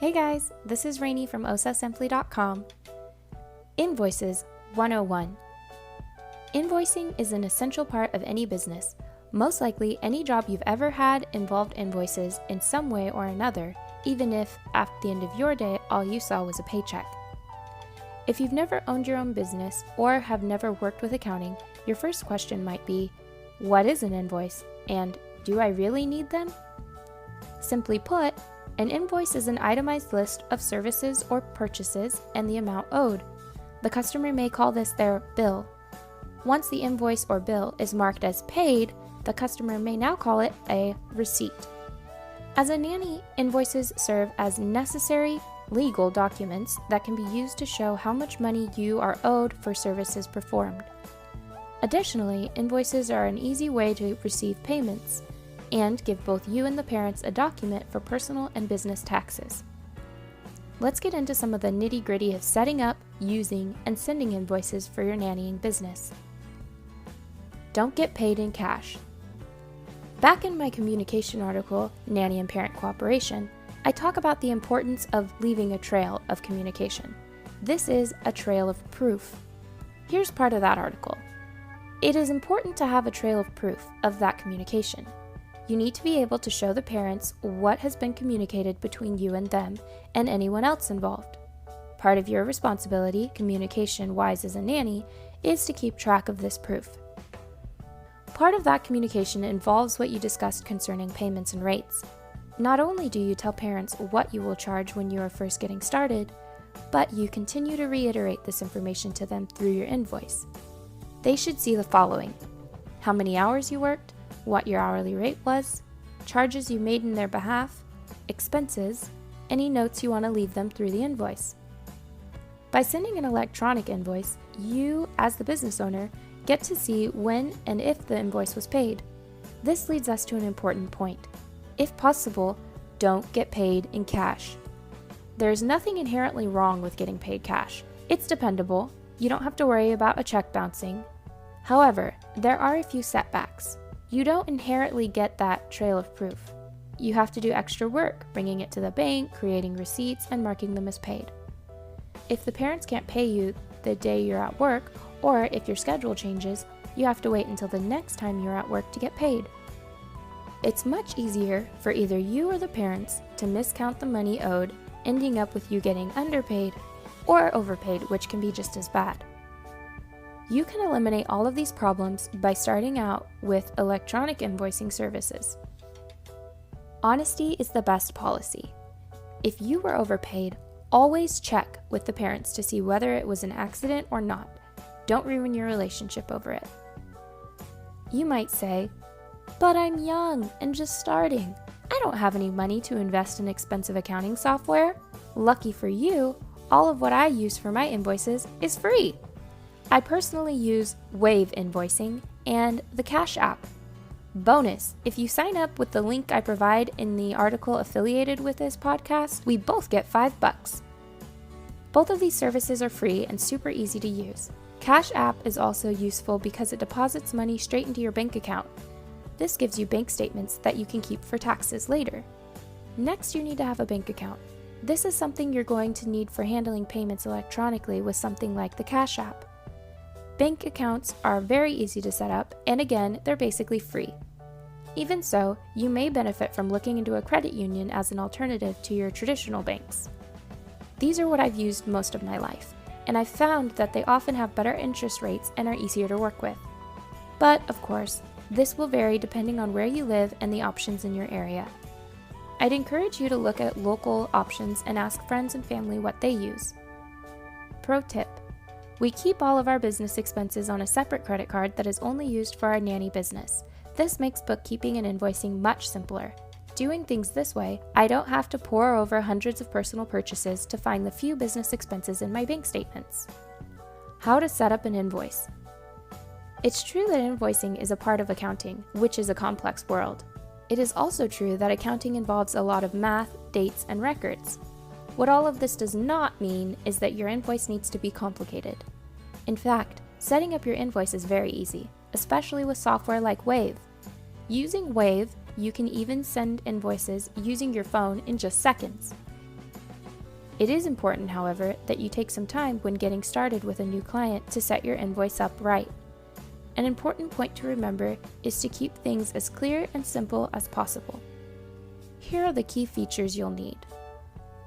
Hey guys, this is RAINEY from osasimply.com. Invoices 101. Invoicing is an essential part of any business. Most likely, any job you've ever had involved invoices in some way or another, even if at the end of your day all you saw was a paycheck. If you've never owned your own business or have never worked with accounting, your first question might be, what is an invoice, and do I really need them? Simply put, an invoice is an itemized list of services or purchases and the amount owed. The customer may call this their bill. Once the invoice or bill is marked as paid, the customer may now call it a receipt. As a nanny, invoices serve as necessary legal documents that can be used to show how much money you are owed for services performed. Additionally, invoices are an easy way to receive payments and give both you and the parents a document for personal and business taxes. Let's get into some of the nitty-gritty of setting up, using, and sending invoices for your nannying business. Don't get paid in cash. Back in my communication article, Nanny and Parent Cooperation, I talk about the importance of leaving a trail of communication. This is a trail of proof. Here's part of that article. It is important to have a trail of proof of that communication. You need to be able to show the parents what has been communicated between you and them and anyone else involved. Part of your responsibility, communication-wise as a nanny, is to keep track of this proof. Part of that communication involves what you discussed concerning payments and rates. Not only do you tell parents what you will charge when you are first getting started, but you continue to reiterate this information to them through your invoice. They should see the following: how many hours you worked, what your hourly rate was, charges you made in their behalf, expenses, any notes you want to leave them through the invoice. By sending an electronic invoice, you, as the business owner, get to see when and if the invoice was paid. This leads us to an important point. If possible, don't get paid in cash. There's nothing inherently wrong with getting paid cash. It's dependable. You don't have to worry about a check bouncing. However, there are a few setbacks. You don't inherently get that trail of proof. You have to do extra work, bringing it to the bank, creating receipts, and marking them as paid. If the parents can't pay you the day you're at work, or if your schedule changes, you have to wait until the next time you're at work to get paid. It's much easier for either you or the parents to miscount the money owed, ending up with you getting underpaid or overpaid, which can be just as bad. You can eliminate all of these problems by starting out with electronic invoicing services. Honesty is the best policy. If you were overpaid, always check with the parents to see whether it was an accident or not. Don't ruin your relationship over it. You might say, "But I'm young and just starting. I don't have any money to invest in expensive accounting software." Lucky for you, all of what I use for my invoices is free. I personally use Wave Invoicing and the Cashapp. Bonus, if you sign up with the link I provide in the article affiliated with this podcast, we both get $5. Both of these services are free and super easy to use. Cashapp is also useful because it deposits money straight into your bank account. This gives you bank statements that you can keep for taxes later. Next, you need to have a bank account. This is something you're going to need for handling payments electronically with something like the Cashapp. Bank accounts are very easy to set up, and again, they're basically free. Even so, you may benefit from looking into a credit union as an alternative to your traditional banks. These are what I've used most of my life, and I've found that they often have better interest rates and are easier to work with. But, of course, this will vary depending on where you live and the options in your area. I'd encourage you to look at local options and ask friends and family what they use. Pro tip: we keep all of our business expenses on a separate credit card that is only used for our nanny business. This makes bookkeeping and invoicing much simpler. Doing things this way, I don't have to pore over hundreds of personal purchases to find the few business expenses in my bank statements. How to set up an invoice. It's true that invoicing is a part of accounting, which is a complex world. It is also true that accounting involves a lot of math, dates, and records. What all of this does not mean is that your invoice needs to be complicated. In fact, setting up your invoice is very easy, especially with software like Wave. Using Wave, you can even send invoices using your phone in just seconds. It is important, however, that you take some time when getting started with a new client to set your invoice up right. An important point to remember is to keep things as clear and simple as possible. Here are the key features you'll need: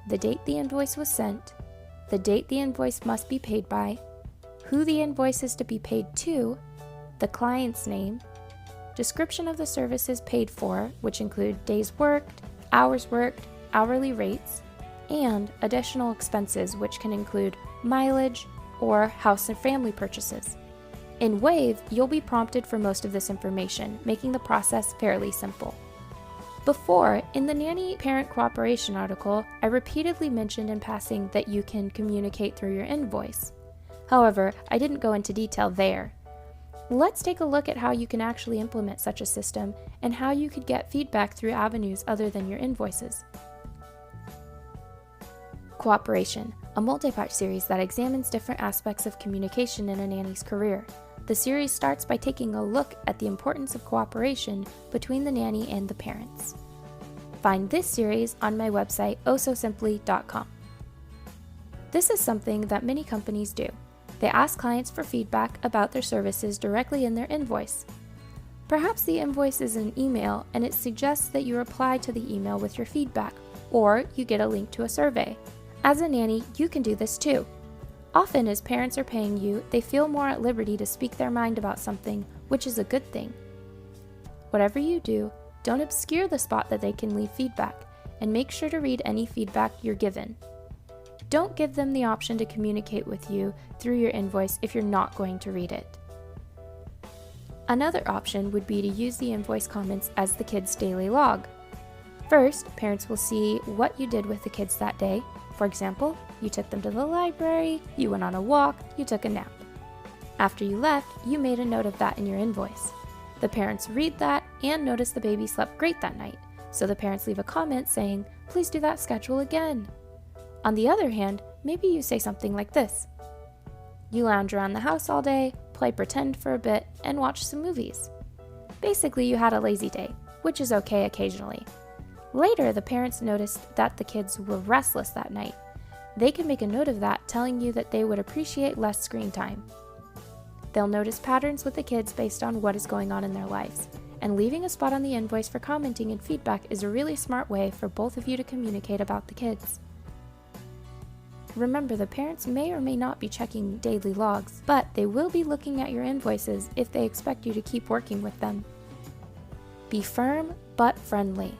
the date the invoice was sent, the date the invoice must be paid by, who the invoice is to be paid to, the client's name, description of the services paid for, which include days worked, hourly rates, and additional expenses, which can include mileage or house and family purchases. In Wave, you'll be prompted for most of this information, making the process fairly simple. Before, in the Nanny Parent Cooperation article, I repeatedly mentioned in passing that you can communicate through your invoice. However, I didn't go into detail there. Let's take a look at how you can actually implement such a system and how you could get feedback through avenues other than your invoices. Cooperation, a multi-part series that examines different aspects of communication in a nanny's career. The series starts by taking a look at the importance of cooperation between the nanny and the parents. Find this series on my website, ohsosimply.com. This is something that many companies do. They ask clients for feedback about their services directly in their invoice. Perhaps the invoice is an email and it suggests that you reply to the email with your feedback, or you get a link to a survey. As a nanny, you can do this too. Often, as parents are paying you, they feel more at liberty to speak their mind about something, which is a good thing. Whatever you do, don't obscure the spot that they can leave feedback, and make sure to read any feedback you're given. Don't give them the option to communicate with you through your invoice if you're not going to read it. Another option would be to use the invoice comments as the kids' daily log. First, parents will see what you did with the kids that day. For example, you took them to the library, you went on a walk, you took a nap. After you left, you made a note of that in your invoice. The parents read that and notice the baby slept great that night, so the parents leave a comment saying, "Please do that schedule again." On the other hand, maybe you say something like this: "You lounge around the house all day, play pretend for a bit, and watch some movies." Basically, you had a lazy day, which is okay occasionally. Later, the parents noticed that the kids were restless that night. They can make a note of that, telling you that they would appreciate less screen time. They'll notice patterns with the kids based on what is going on in their lives, and leaving a spot on the invoice for commenting and feedback is a really smart way for both of you to communicate about the kids. Remember, the parents may or may not be checking daily logs, but they will be looking at your invoices if they expect you to keep working with them. Be firm but friendly.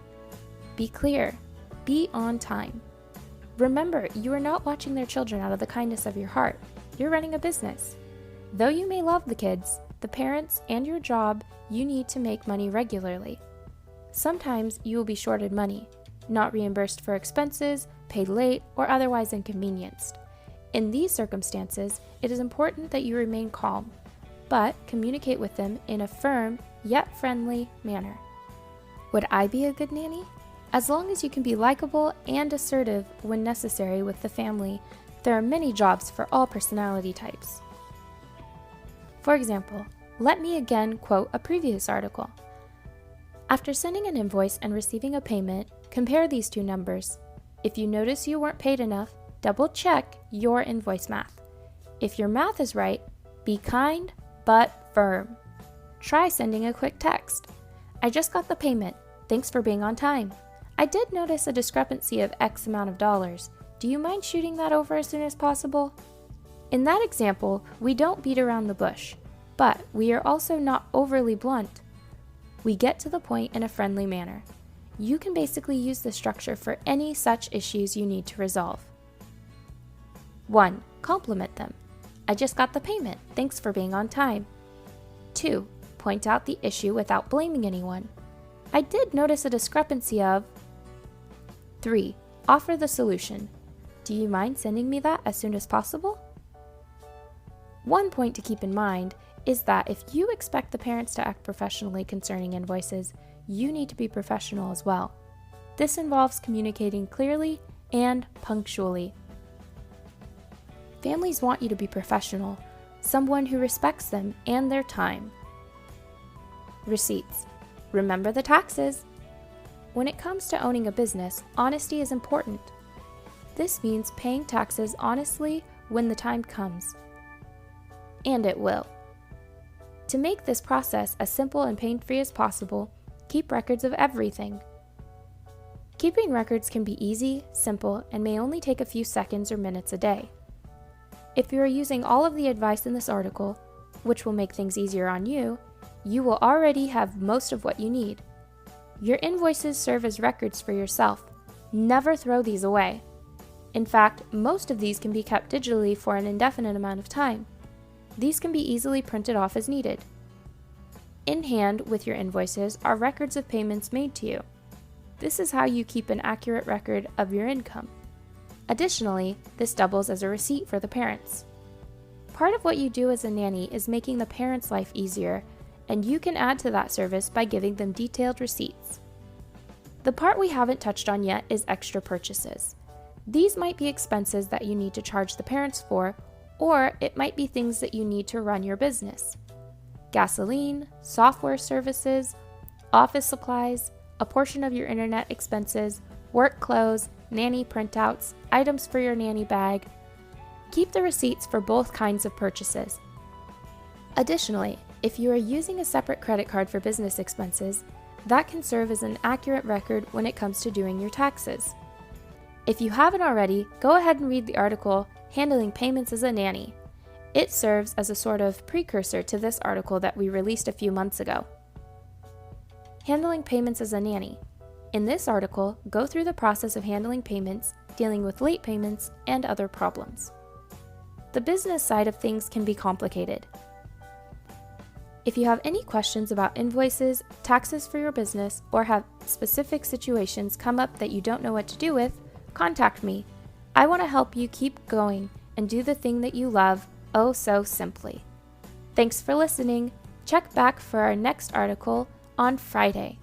Be clear. Be on time. Remember, you are not watching their children out of the kindness of your heart. You're running a business. Though you may love the kids, the parents, and your job, you need to make money regularly. Sometimes you will be shorted money, not reimbursed for expenses, paid late, or otherwise inconvenienced. In these circumstances, it is important that you remain calm, but communicate with them in a firm yet friendly manner. Would I be a good nanny? As long as you can be likable and assertive when necessary with the family, there are many jobs for all personality types. For example, let me again quote a previous article. After sending an invoice and receiving a payment, compare these two numbers. If you notice you weren't paid enough, double check your invoice math. If your math is right, be kind but firm. Try sending a quick text. "I just got the payment. Thanks for being on time. I did notice a discrepancy of X amount of dollars. Do you mind shooting that over as soon as possible?" In that example, we don't beat around the bush, but we are also not overly blunt. We get to the point in a friendly manner. You can basically use this structure for any such issues you need to resolve. 1. Compliment them. "I just got the payment. Thanks for being on time." 2. Point out the issue without blaming anyone. "I did notice a discrepancy of..." 3. Offer the solution. "Do you mind sending me that as soon as possible?" One point to keep in mind is that if you expect the parents to act professionally concerning invoices, you need to be professional as well. This involves communicating clearly and punctually. Families want you to be professional, someone who respects them and their time. Receipts. Remember the taxes. When it comes to owning a business, honesty is important. This means paying taxes honestly when the time comes. And it will. To make this process as simple and pain-free as possible, keep records of everything. Keeping records can be easy, simple, and may only take a few seconds or minutes a day. If you are using all of the advice in this article, which will make things easier on you, you will already have most of what you need. Your invoices serve as records for yourself. Never throw these away. In fact, most of these can be kept digitally for an indefinite amount of time. These can be easily printed off as needed. In hand with your invoices are records of payments made to you. This is how you keep an accurate record of your income. Additionally, this doubles as a receipt for the parents. Part of what you do as a nanny is making the parents' life easier, and you can add to that service by giving them detailed receipts. The part we haven't touched on yet is extra purchases. These might be expenses that you need to charge the parents for, or it might be things that you need to run your business. Gasoline, software services, office supplies, a portion of your internet expenses, work clothes, nanny printouts, items for your nanny bag. Keep the receipts for both kinds of purchases. Additionally, if you are using a separate credit card for business expenses, that can serve as an accurate record when it comes to doing your taxes. If you haven't already, go ahead and read the article, Handling Payments as a Nanny. It serves as a sort of precursor to this article that we released a few months ago. Handling Payments as a Nanny. In this article, go through the process of handling payments, dealing with late payments, and other problems. The business side of things can be complicated. If you have any questions about invoices, taxes for your business, or have specific situations come up that you don't know what to do with, contact me. I want to help you keep going and do the thing that you love oh so simply. Thanks for listening. Check back for our next article on Friday.